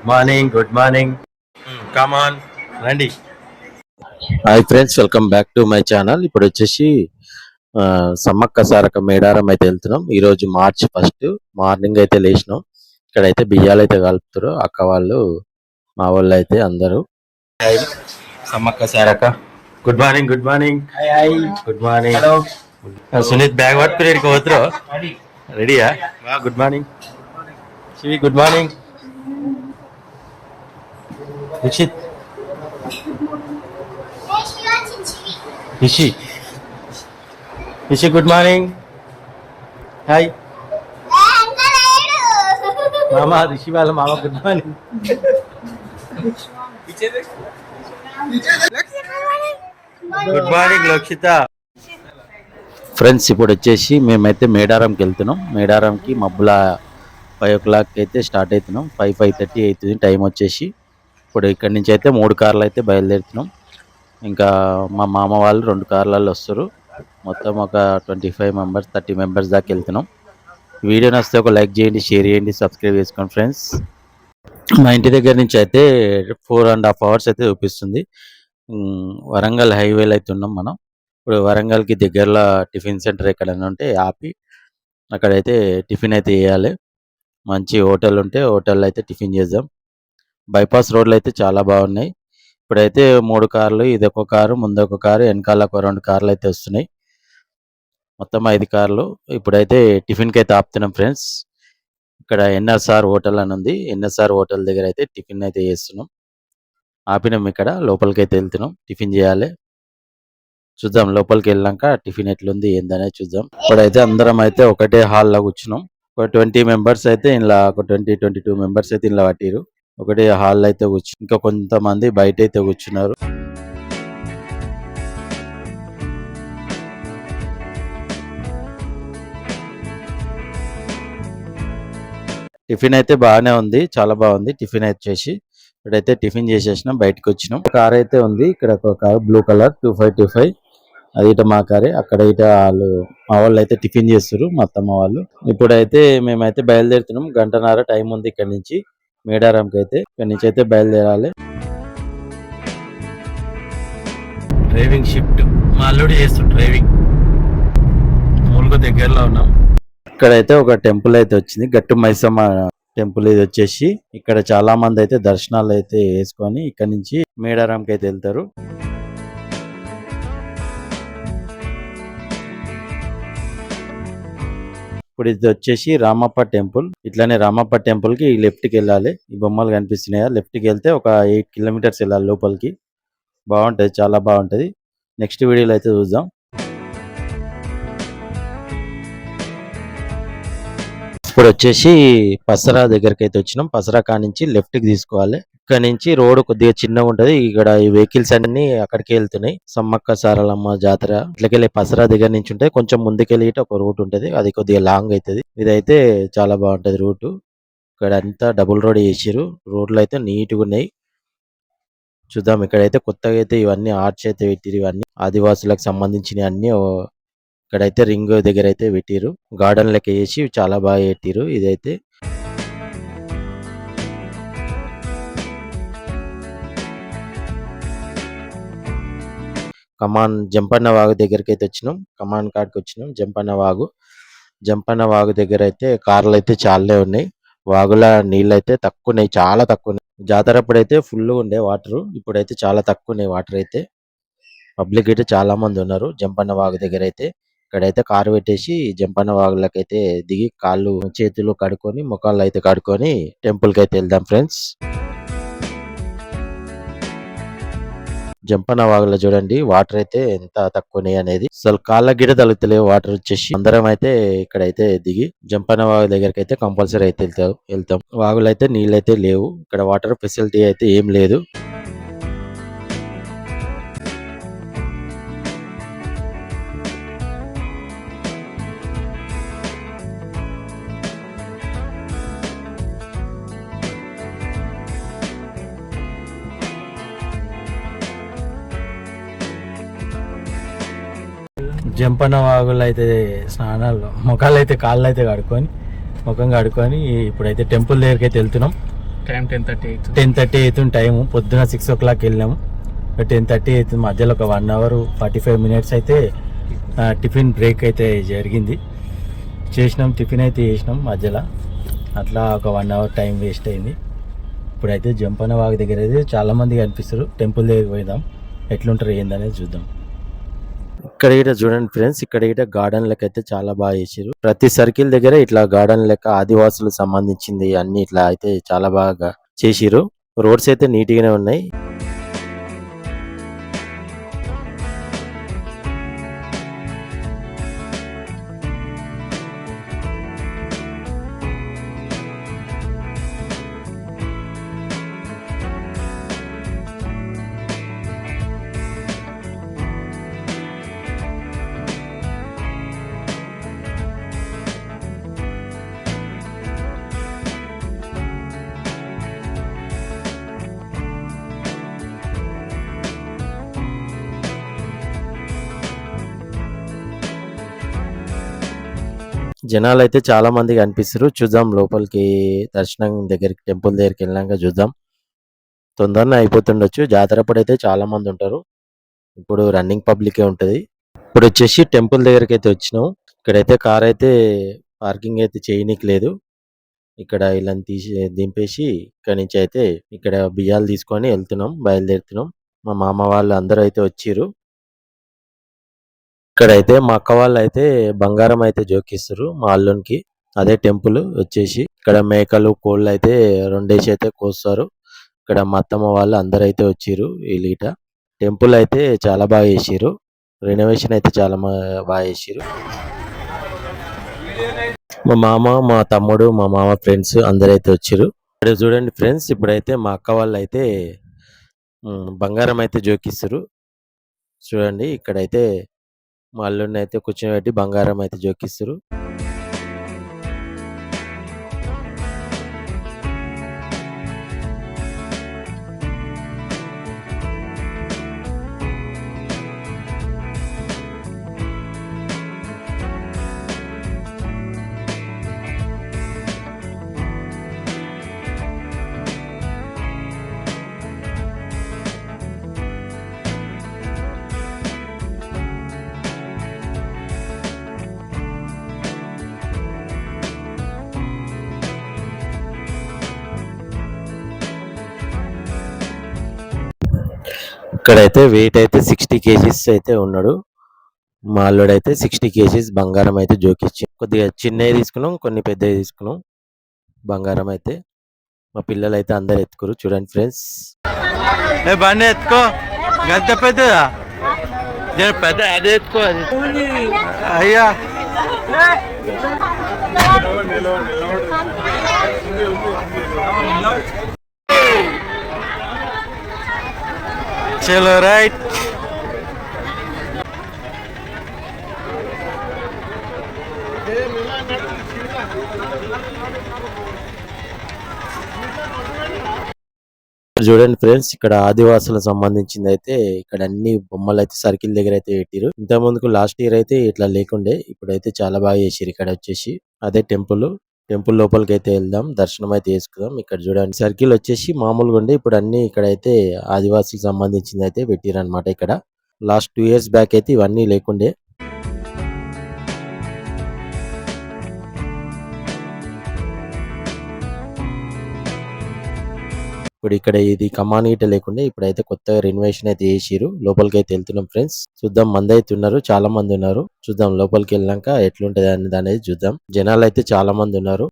Good morning. Come on రండి. Hi friends, welcome back to my channel. ఇప్పుడు వచ్చేసి సమ్మక్క సారక్క మేడారం అయితే వెళ్తున్నాం. ఈరోజు మార్చి 1 మార్నింగ్ అయితే లేచినాం. ఇక్కడైతే బియ్యాలు అయితే కలుపుతారు అక్క వాళ్ళు, మా వాళ్ళు అయితే అందరూ. Sammakka Sarakka good morning. Good morning. Good morning. Hello Suneeth bag పట్టుకుని ఇక్కడికి పోతురు. రెడీయా? Good morning Shivi. Good morning Dikshit. Rishi. Rishi good morning. Hi మామ. రిషి వాళ్ళ మామ good morning. Good morning Lakshitha. Friends ఇప్పుడు వచ్చేసి మేమైతే మేడారంకి వెళ్తున్నాం. మేడారంకి మబ్బుల 5 o'clock అయితే స్టార్ట్ అవుతున్నాం. 5:30 అవుతుంది టైం వచ్చేసి. ఇప్పుడు ఇక్కడి నుంచి అయితే 3 కార్లు అయితే బయలుదేరుతున్నాం. ఇంకా మా మామ వాళ్ళు 2 కార్లలో వస్తారు. మొత్తం ఒక 25 members 30 members దాకా వెళ్తున్నాం. వీడియో నచ్చితే ఒక లైక్ చేయండి, షేర్ చేయండి, సబ్స్క్రైబ్ చేసుకోండి ఫ్రెండ్స్. మా ఇంటి దగ్గర నుంచి అయితే 4.5 hours అయితే చూపిస్తుంది. వరంగల్ హైవేలో అయితే ఉన్నాం మనం. ఇప్పుడు వరంగల్కి దగ్గరలో టిఫిన్ సెంటర్ ఎక్కడైనా ఉంటే ఆపి అక్కడైతే టిఫిన్ అయితే వేయాలి. మంచి హోటల్ ఉంటే హోటల్లో అయితే టిఫిన్ చేద్దాం. బైపాస్ రోడ్లు అయితే చాలా బాగున్నాయి. ఇప్పుడైతే 3 కార్లు, ఇదొక కారు, ముందొక కారు, వెనకాల ఒక 2 కార్లు అయితే వస్తున్నాయి. మొత్తం 5 కార్లు. ఇప్పుడైతే టిఫిన్కి అయితే ఆపుతున్నాం ఫ్రెండ్స్. ఇక్కడ ఎన్ఎస్ఆర్ హోటల్ అని ఉంది. ఎన్ఎస్ఆర్ హోటల్ దగ్గర అయితే టిఫిన్ అయితే చేస్తున్నాం. ఆపినాం. ఇక్కడ లోపలికి అయితే వెళ్తున్నాం, టిఫిన్ చేయాలి. చూద్దాం లోపలికి వెళ్ళాక టిఫిన్ ఎట్లుంది ఏందనేది చూద్దాం. ఇప్పుడైతే అందరం అయితే ఒకటే హాల్లో కూర్చున్నాం. ఒక 20 members అయితే ఇలా, ఒక 22 members అయితే ఇలా పట్టిరు. ఒకటే హాల్ అయితే కూర్చుని, ఇంకా కొంతమంది బయట అయితే కూర్చున్నారు. టిఫిన్ అయితే బాగానే ఉంది, చాలా బాగుంది. టిఫిన్ అయితే చేసి ఇప్పుడైతే టిఫిన్ చేసేసినాం, బయటకు వచ్చినాం. కార్ అయితే ఉంది ఇక్కడ, ఒక కార్ బ్లూ కలర్ 2525. అది ఇట మా కారే. అక్కడ ఇట వాళ్ళు, మా వాళ్ళు అయితే టిఫిన్ చేస్తారు, మా అత్తమ్మ వాళ్ళు. ఇప్పుడైతే మేమైతే బయలుదేరుతున్నాం. 1.5 టైం ఉంది ఇక్కడ నుంచి మేడారంకి అయితే. ఇక్కడ నుంచి అయితే బయలుదేరాలి. డ్రైవింగ్ షిఫ్ట్ మా అల్లుడు చేస్తాడు డ్రైవింగ్. మూలుగు దగ్గరలో ఉన్నాం. ఇక్కడైతే ఒక టెంపుల్ అయితే వచ్చింది, గట్టు మైసమ్మ టెంపుల్. ఇది వచ్చేసి ఇక్కడ చాలా మంది అయితే దర్శనాలు అయితే వేసుకొని ఇక్కడ నుంచి మేడారంకి అయితే వెళ్తారు. ఇప్పుడు ఇది వచ్చేసి రామప్ప టెంపుల్. ఇట్లానే రామప్ప టెంపుల్ కి లెఫ్ట్ కి వెళ్ళాలి. ఈ బొమ్మలు కనిపిస్తున్నాయా? లెఫ్ట్ కి వెళ్తే ఒక 8 kilometers వెళ్ళాలి లోపలికి. బాగుంటది, చాలా బాగుంటది. నెక్స్ట్ వీడియోలో అయితే చూద్దాం. ఇప్పుడు వచ్చేసి పసరా దగ్గరికి అయితే వచ్చినాం. పసరా కా నుంచి లెఫ్ట్ కి తీసుకోవాలి. ఇక్కడ నుంచి రోడ్ కొద్దిగా చిన్నగా ఉంటది. ఇక్కడ ఈ వెహికల్స్ అన్ని అక్కడికి వెళ్తున్నాయి. సమ్మక్క సారలమ్మ జాతర ఇట్లకెళ్ళి పసరా దగ్గర నుంచి ఉంటే కొంచెం ముందుకెళ్ళి ఒక రూట్ ఉంటది. అది కొద్దిగా లాంగ్ అవుతుంది. ఇదైతే చాలా బాగుంటది రూట్. ఇక్కడ అంతా డబుల్ రోడ్ చేసిరు. రోడ్లు అయితే నీట్ గా ఉన్నాయి. చూద్దాం. ఇక్కడైతే కొత్తగా అయితే ఇవన్నీ ఆర్చ్ అయితే పెట్టిరు. ఇవన్నీ ఆదివాసులకు సంబంధించిన అన్ని ఇక్కడైతే రింగ్ దగ్గర అయితే పెట్టిరు. గార్డెన్ లెక్క చేసి చాలా బాగా పెట్టిరు. ఇదైతే కమాన్ జంపన్న వాగు దగ్గరికి అయితే వచ్చినాం. కమాన్ కాడికి వచ్చినాం. జంపన్న వాగు దగ్గర అయితే కార్లు అయితే చాలానే ఉన్నాయి. వాగుల నీళ్ళు అయితే తక్కువ ఉన్నాయి, చాలా తక్కువ ఉన్నాయి. జాతర అప్పుడైతే ఫుల్ ఉండే వాటర్, ఇప్పుడైతే చాలా తక్కువ ఉన్నాయి వాటర్ అయితే. పబ్లిక్ అయితే చాలా మంది ఉన్నారు జంపన్న వాగు దగ్గర అయితే. ఇక్కడైతే కారు పెట్టేసి జంపన్న వాగులకైతే దిగి కాళ్ళు చేతులు కడుక్కొని, ముఖాలు అయితే కడుక్కొని టెంపుల్ కి అయితే వెళ్దాం ఫ్రెండ్స్. జంపన్న వాగులో చూడండి వాటర్ అయితే ఎంత తక్కువ ఉన్నాయి అనేది. అసలు కాళ్ళ గిడ తలుగుతలేవు వాటర్ వచ్చేసి. అందరం అయితే ఇక్కడైతే దిగి జంపన్న వాగు దగ్గరికి అయితే కంపల్సరీ అయితే వెళ్తాం. వాగులు అయితే నీళ్ళు అయితే లేవు. ఇక్కడ వాటర్ ఫెసిలిటీ అయితే ఏం లేదు. జంపన్న వాగులు అయితే స్నానాలు, ముఖాలు అయితే కాళ్ళు అయితే కడుక్కొని, ముఖం కడుక్కొని ఇప్పుడైతే టెంపుల్ దగ్గరికి అయితే వెళ్తున్నాం. టైం 10:30 అవుతుంది. 10:30 అవుతుంది టైము. పొద్దున 6 o'clock వెళ్ళినాము, 10:30 అవుతుంది. మధ్యలో ఒక 1 hour 45 minutes అయితే టిఫిన్ బ్రేక్ అయితే జరిగింది. టిఫిన్ అయితే చేసినాం మధ్యలో. అట్లా ఒక 1 hour టైం వేస్ట్ అయింది. ఇప్పుడైతే జంపన్న వాగు దగ్గర అయితే చాలామంది కనిపిస్తారు. టెంపుల్ దగ్గరికి పోయిదాం, ఎట్లుంటారు ఏందనేది చూద్దాం. ఇక్కడ చూడండి ఫ్రెండ్స్, ఇక్కడ గార్డెన్ లెక్క అయితే చాలా బాగా చేసారు. ప్రతి సర్కిల్ దగ్గర ఇట్లా గార్డెన్ లెక్క ఆదివాసులకు సంబంధించింది అన్ని ఇట్లా అయితే చాలా బాగా చేసిరు. రోడ్స్ అయితే నీట్ గానే ఉన్నాయి. జనాలు అయితే చాలా మంది కనిపిస్తారు. చూద్దాం లోపలికి దర్శనం దగ్గరికి, టెంపుల్ దగ్గరికి వెళ్ళాక చూద్దాం. తొందరనే అయిపోతుండొచ్చు. జాతర అప్పుడైతే చాలా మంది ఉంటారు. ఇప్పుడు రన్నింగ్ పబ్లికే ఉంటది. ఇప్పుడు వచ్చేసి టెంపుల్ దగ్గరికి అయితే వచ్చినాం. ఇక్కడైతే కార్ అయితే పార్కింగ్ అయితే చేయనీకి లేదు. ఇక్కడ ఇలా తీసి దింపేసి ఇక్కడ నుంచి అయితే ఇక్కడ బియ్యాలు తీసుకొని బయలుదేరుతున్నాం. మా మామ వాళ్ళు అందరూ అయితే వచ్చిర్రు. ఇక్కడైతే మా అక్క వాళ్ళు అయితే బంగారం అయితే జోకిస్తారు మా అల్లునికి. అదే టెంపుల్ వచ్చేసి ఇక్కడ మేకలు కోళ్ళు అయితే 2 అయితే కోస్తారు. ఇక్కడ మా అత్తమ్మ వాళ్ళు అందరూ అయితే వచ్చిర్రు. వీళ్ళ టెంపుల్ అయితే చాలా బాగా చేసిర్రు. రెనోవేషన్ అయితే చాలా బాగా చేసిర్రు. మా మామ, మా తమ్ముడు, మా మామ ఫ్రెండ్స్ అందరైతే వచ్చిర్రు. ఇక్కడ చూడండి ఫ్రెండ్స్, ఇప్పుడైతే మా అక్క వాళ్ళు అయితే బంగారం అయితే జోకిస్తారు. చూడండి ఇక్కడైతే మా అల్లుడిని అయితే కూర్చోబెట్టి బంగారం అయితే జోకిస్తారు. ఇక్కడైతే వెయిట్ అయితే 60 kgs అయితే ఉన్నాడు. మా అల్లుడైతే 60 kgs బంగారం అయితే జోకిచ్చి, కొద్దిగా చిన్నవి తీసుకున్నాం, కొన్ని పెద్దవి తీసుకున్నాం బంగారం అయితే. మా పిల్లలు అయితే అందరు ఎత్తుకురు. చూడండి ఫ్రెండ్స్, బండి ఎత్తుకో, గంట పెద్దదా పెద్ద అదే ఎత్తుకో. అయ్యా చలో రైట్. చూడండి ఫ్రెండ్స్, ఇక్కడ ఆదివాసులకు సంబంధించింది అయితే ఇక్కడ అన్ని బొమ్మలు అయితే సర్కిల్ దగ్గర అయితే పెట్టిరు. ఇంత ముందుకు లాస్ట్ ఇయర్ అయితే ఇట్లా లేకుండే, ఇప్పుడైతే చాలా బాగా చేసిరు. ఇక్కడ వచ్చేసి అదే టెంపుల్ లోపలికి అయితే వెళ్దాం, దర్శనం అయితే చేసుకుందాం. ఇక్కడ చూడండి సర్కిల్ వచ్చేసి మామూలుగా ఉండే, ఇప్పుడు అన్ని ఇక్కడైతే ఆదివాసులకు సంబంధించింది అయితే పెట్టిరు అనమాట. ఇక్కడ లాస్ట్ 2 years బ్యాక్ అయితే ఇవన్నీ లేకుండే. ఇప్పుడు ఇక్కడ ఇది కమాన్ గీట లేకుండా ఇప్పుడైతే కొత్తగా రెనోవేషన్ అయితే చేసిరు. లోపలికి అయితే వెళ్తున్నాం ఫ్రెండ్స్. చూద్దాం, మంది అయితే ఉన్నారు, చాలా మంది ఉన్నారు. చూద్దాం లోపలికి వెళ్ళాక ఎట్లుంటది అనేది చూద్దాం. జనాలు అయితే చాలా మంది ఉన్నారు.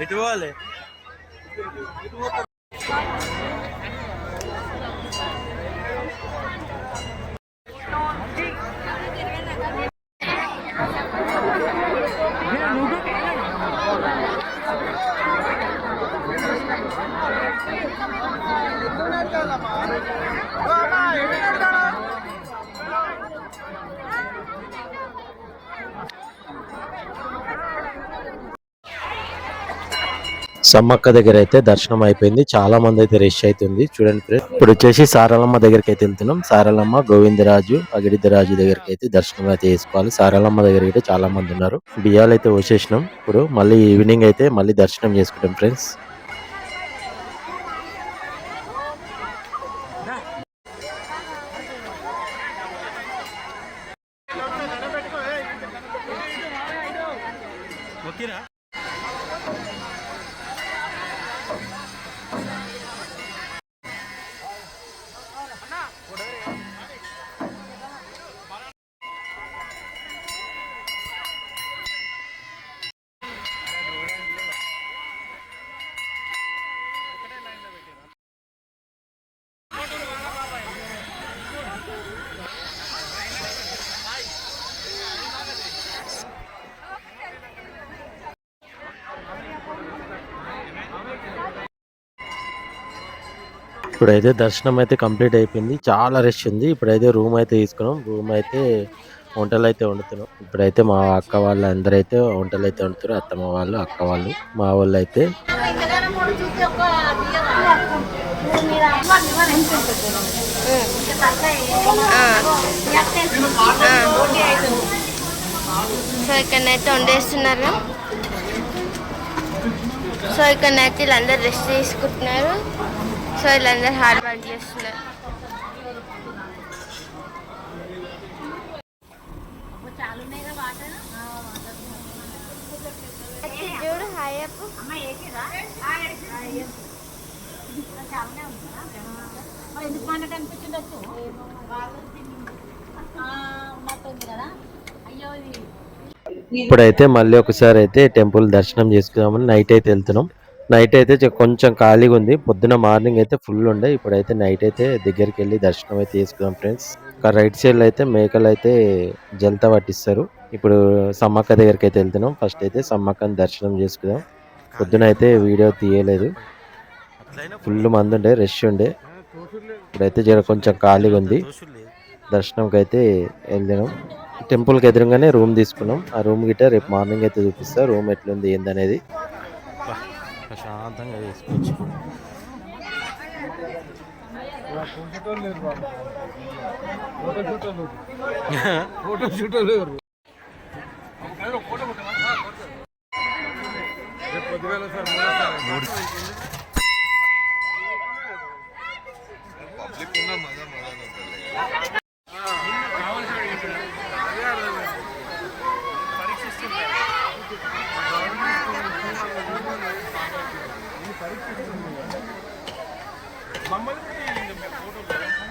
ఎటు పోవాలి? సమ్మక్క దగ్గర అయితే దర్శనం అయిపోయింది. చాలా మంది అయితే రష్ అవుతుంది చూడండి ఫ్రెండ్స్. ఇప్పుడు వచ్చేసి సారలమ్మ దగ్గరికి అయితే వెళ్తున్నాం. సారలమ్మ, గోవిందరాజు, అగిడిద్దరాజు దగ్గరికి అయితే దర్శనం అయితే చేసుకోవాలి. సారలమ్మ దగ్గర అయితే చాలా మంది ఉన్నారు. బియ్యాలు అయితే వచ్చేసినాం. ఇప్పుడు మళ్ళీ ఈవినింగ్ అయితే మళ్ళీ దర్శనం చేసుకుంటాం ఫ్రెండ్స్. ఓకేనా? ఇప్పుడైతే దర్శనం అయితే కంప్లీట్ అయిపోయింది. చాలా రష్ ఉంది. ఇప్పుడైతే రూమ్ అయితే తీసుకున్నాం. రూమ్ అయితే వంటలు అయితే వండుతున్నాం. ఇప్పుడైతే మా అక్క వాళ్ళు అందరైతే వంటలు అయితే వండుతారు. అత్తమ్మ వాళ్ళు, అక్క వాళ్ళు, మా వాళ్ళు అయితే సో ఇక్కడనైతే వండేస్తున్నారు. సో ఇక్కడనైతే వీళ్ళందరూ రెస్ట్ తీసుకుంటున్నారు. సో వీళ్ళందరూ హార్డ్ వర్క్ చేస్తున్నారు. చూడు హాయ్ అప్పు. ఇప్పుడైతే మళ్ళీ ఒకసారి అయితే టెంపుల్ దర్శనం చేసుకుందామని నైట్ అయితే వెళ్తున్నాం. నైట్ అయితే కొంచెం ఖాళీగా ఉంది. పొద్దున మార్నింగ్ అయితే ఫుల్ ఉండే. ఇప్పుడైతే నైట్ అయితే దగ్గరికి వెళ్ళి దర్శనం అయితే చేసుకుందాం ఫ్రెండ్స్. రైట్ సైడ్ లో అయితే మేకలు అయితే జలత పట్టిస్తారు. ఇప్పుడు సమ్మక్క దగ్గరికి అయితే వెళ్తున్నాం. ఫస్ట్ అయితే సమ్మక్కని దర్శనం చేసుకుందాం. పొద్దున అయితే వీడియో తీయలేదు. ఫుల్ మంది ఉండే, రష్ ఉండే. ఇప్పుడైతే కొంచెం ఖాళీగా ఉంది. దర్శనంకి అయితే వెళ్ళినాం. టెంపుల్కి ఎదురుగానే రూమ్ తీసుకున్నాం. ఆ రూమ్ గిట్ట రేపు మార్నింగ్ అయితే చూపిస్తా రూమ్ ఎట్లుంది ఏందనేది. ప్రశాంతంగా చేసుకోవచ్చు.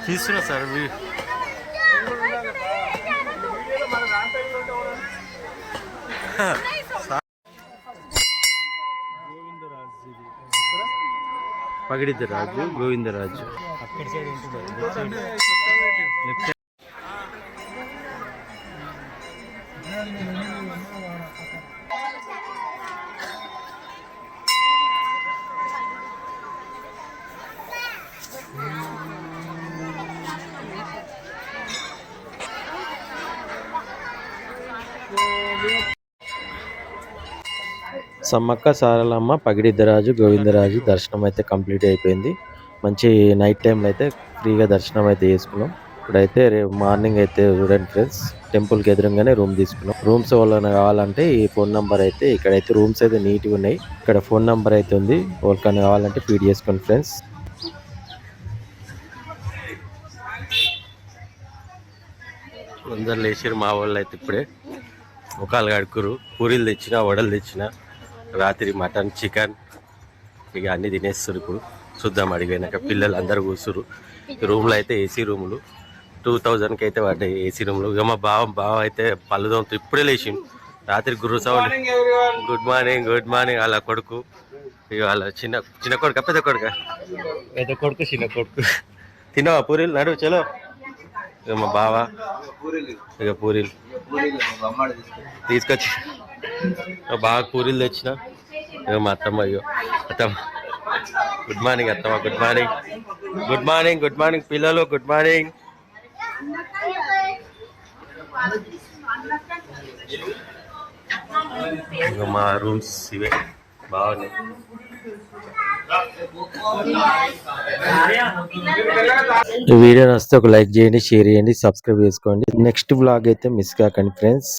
తీస్తున్నా సార్. పగిడిద్దరాజు, గోవిందరాజు. అక్కడ సైడ్ ఉంటుంది. సమ్మక్క సారలమ్మ, పగిడిద్దరాజు, గోవిందరాజు దర్శనం అయితే కంప్లీట్ అయిపోయింది. మంచి నైట్ టైంలో అయితే ఫ్రీగా దర్శనం అయితే చేసుకున్నాం. ఇప్పుడైతే రేపు మార్నింగ్ అయితే చూడండి ఫ్రెండ్స్, టెంపుల్కి ఎదురుగానే రూమ్ తీసుకున్నాం. రూమ్స్ వాళ్ళని కావాలంటే ఈ ఫోన్ నెంబర్ అయితే, ఇక్కడైతే రూమ్స్ అయితే నీట్గా ఉన్నాయి. ఇక్కడ ఫోన్ నెంబర్ అయితే ఉంది. ఎవరికైనా కావాలంటే ఫీడ్ చేసుకోండి ఫ్రెండ్స్. అందరు లేచారు మా వాళ్ళు అయితే. ఇప్పుడే ముఖాలు కడుక్కురు. పూరీలు తెచ్చిన, వడలు తెచ్చిన, రాత్రి మటన్, చికెన్ ఇక అన్నీ తినేస్తారు. ఇప్పుడు చూద్దాం అడిగినాక. పిల్లలు అందరు కూర్చురు. రూమ్లో అయితే ఏసీ రూములు 2000కి అయితే పడ్డాయి ఏసీ రూములు. ఇక మా బావ అయితే పళ్ళుదోంతో ఇప్పుడే లేచిండు. రాత్రి గుర్రు సౌండ్. గుడ్ మార్నింగ్ వాళ్ళ కొడుకు, ఇక వాళ్ళ చిన్న కొడుక పెద్ద కొడుక? పెద్ద కొడుకు చిన్న కొడుకు. తిన్నావా పూరీలు? నడు చలో. ఇక మా బావ ఇక పూరీలు తీసుకొచ్చి బాగా పూరీలు తెచ్చిన. ఇక మా అత్తమ్మ, అయ్యో అత్తమ్మ గుడ్ మార్నింగ్ అత్తమ్మ. గుడ్ మార్నింగ్ పిల్లలు, గుడ్ మార్నింగ్. ఇక మా రూమ్స్ ఇవే బాగున్నాయి. ఈ వీడియో నచ్చితే ఒక లైక్ చేయండి, షేర్ చేయండి, సబ్స్క్రైబ్ చేసుకోండి. నెక్స్ట్ బ్లాగ్ అయితే మిస్ కాకండి ఫ్రెండ్స్.